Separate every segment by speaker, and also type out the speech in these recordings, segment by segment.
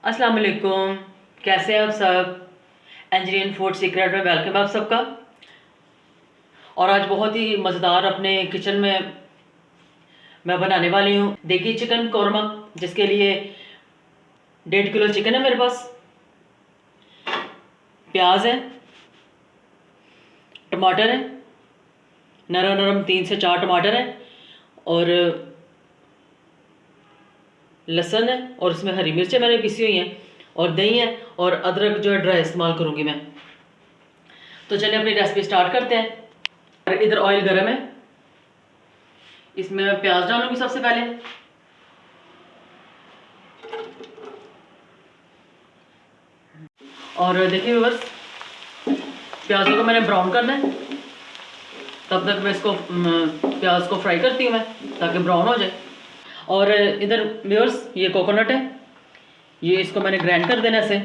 Speaker 1: अस्सलाम वालेकुम, कैसे हैं आप सब। एंजलिन फूड सीक्रेट में वेलकम आप सबका। और आज बहुत ही मज़ेदार अपने किचन में मैं बनाने वाली हूँ देगी चिकन कौरमा, जिसके लिए 1.5 किलो चिकन है मेरे पास। प्याज है, टमाटर है, नरम नरम 3 से 4 टमाटर है, और लहसुन है, और इसमें हरी मिर्चें मैंने पिसी हुई हैं, और दही है, और अदरक जो है ड्राई इस्तेमाल करूँगी मैं। तो चलिए अपनी रेसिपी स्टार्ट करते हैं। और इधर ऑयल गर्म है, इसमें मैं प्याज डालूंगी सबसे पहले। और देखिए बस प्याजों को मैंने ब्राउन करना है, तब तक मैं इसको प्याज को फ्राई करती हूँ मैं, ताकि ब्राउन हो जाए। और इधर व्यूअर्स ये कोकोनट है, ये इसको मैंने ग्राइंड कर देना ऐसे,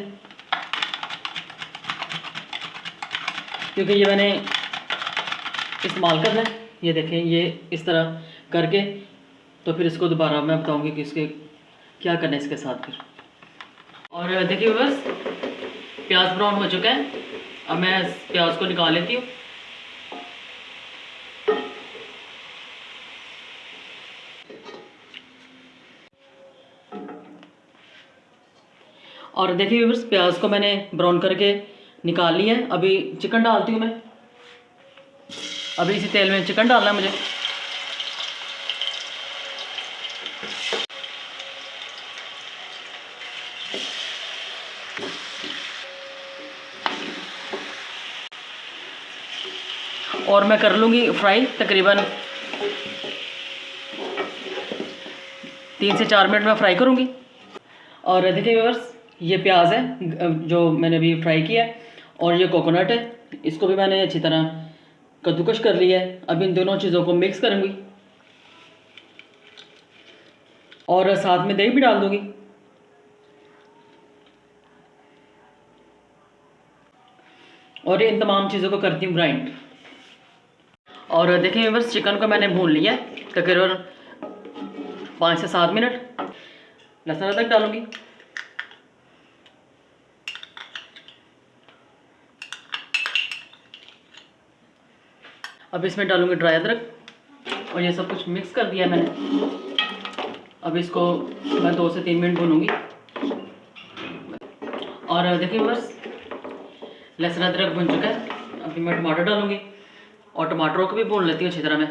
Speaker 1: क्योंकि ये मैंने इस्तेमाल करना है। ये देखें, ये इस तरह करके, तो फिर इसको दोबारा मैं बताऊंगी कि इसके क्या करना है इसके साथ फिर। और देखिए बस प्याज ब्राउन हो चुका है, अब मैं प्याज को निकाल लेती हूँ। और देखिए बस प्याज को मैंने ब्राउन करके निकाल लिया है। अभी चिकन डालती हूँ मैं, अभी इसी तेल में चिकन डालना है मुझे। और मैं कर लूँगी फ्राई तकरीबन 3 से 4 मिनट में फ्राई करूँगी। और देखिए व्यूअर्स ये प्याज है जो मैंने अभी फ्राई किया है, और ये कोकोनट है, इसको भी मैंने अच्छी तरह कद्दूकश कर लिया है। अब इन दोनों चीज़ों को मिक्स करूँगी, और साथ में दही भी डाल दूँगी। और इन तमाम चीज़ों को करती हूँ ग्राइंड। और देखिए बस चिकन को मैंने भून लिया है तकरीबन 5 से 7 मिनट। लहसुन अदरक डालूँगी, अब इसमें डालूँगी ड्राई अदरक, और ये सब कुछ मिक्स कर दिया मैंने। अब इसको मैं 2 से 3 मिनट भूनूँगी। और देखिए बस लहसुन अदरक भुन चुका है, अभी मैं टमाटर डालूँगी, और टमाटरों को भी भून लेती हूँ अच्छी तरह मैं।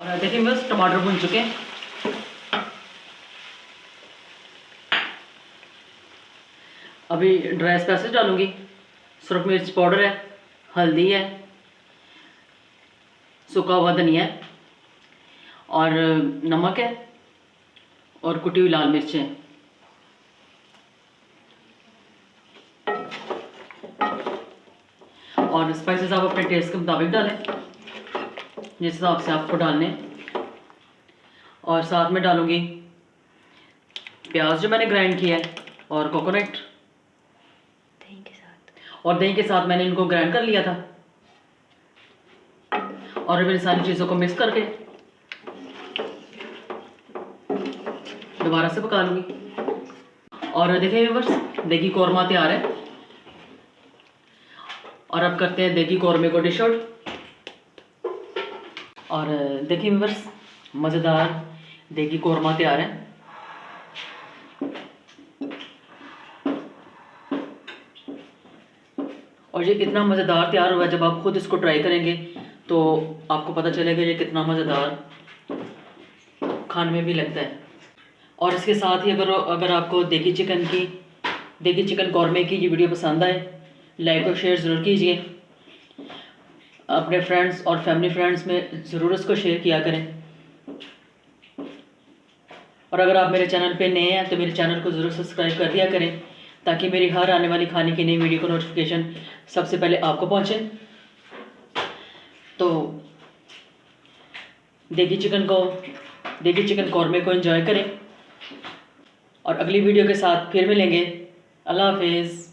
Speaker 1: और देखिए बस टमाटर भुन चुके हैं। अभी ड्राई स्पाइसेस डालूँगी, सुरख मिर्च पाउडर है, हल्दी है, सूखा हुआ धनिया है, और नमक है, और कुटी हुई लाल मिर्च है। और स्पाइसेस आप अपने टेस्ट के मुताबिक डालें, जिस हिसाब से आपको डालने हैं। और साथ में डालूँगी प्याज जो मैंने ग्राइंड किया है, और कोकोनट, और दही के साथ मैंने इनको ग्राइंड कर लिया था। और फिर सारी चीज़ों को मिक्स करके दोबारा से पका लूँगी। और देखिए व्यूअर्स देगी कौरमा तैयार है। और अब करते हैं देगी कौरमे को डिश आउट। और देखिए व्यूअर्स मज़ेदार देगी कौरमा तैयार है। और ये इतना मज़ेदार तैयार हुआ है, जब आप खुद इसको ट्राई करेंगे तो आपको पता चलेगा ये कितना मज़ेदार खाने में भी लगता है। और इसके साथ ही अगर आपको देगी चिकन कौरमे की ये वीडियो पसंद आए, लाइक और शेयर ज़रूर कीजिए। अपने फ्रेंड्स और फैमिली फ्रेंड्स में ज़रूर इसको शेयर किया करें। और अगर आप मेरे चैनल पे नए हैं तो मेरे चैनल को ज़रूर सब्सक्राइब कर दिया करें, ताकि मेरी हर आने वाली खाने की नई वीडियो को नोटिफिकेशन सबसे पहले आपको पहुंचे। तो देगी चिकन कौरमे को एंजॉय करें, और अगली वीडियो के साथ फिर मिलेंगे। अल्लाह हाफिज़।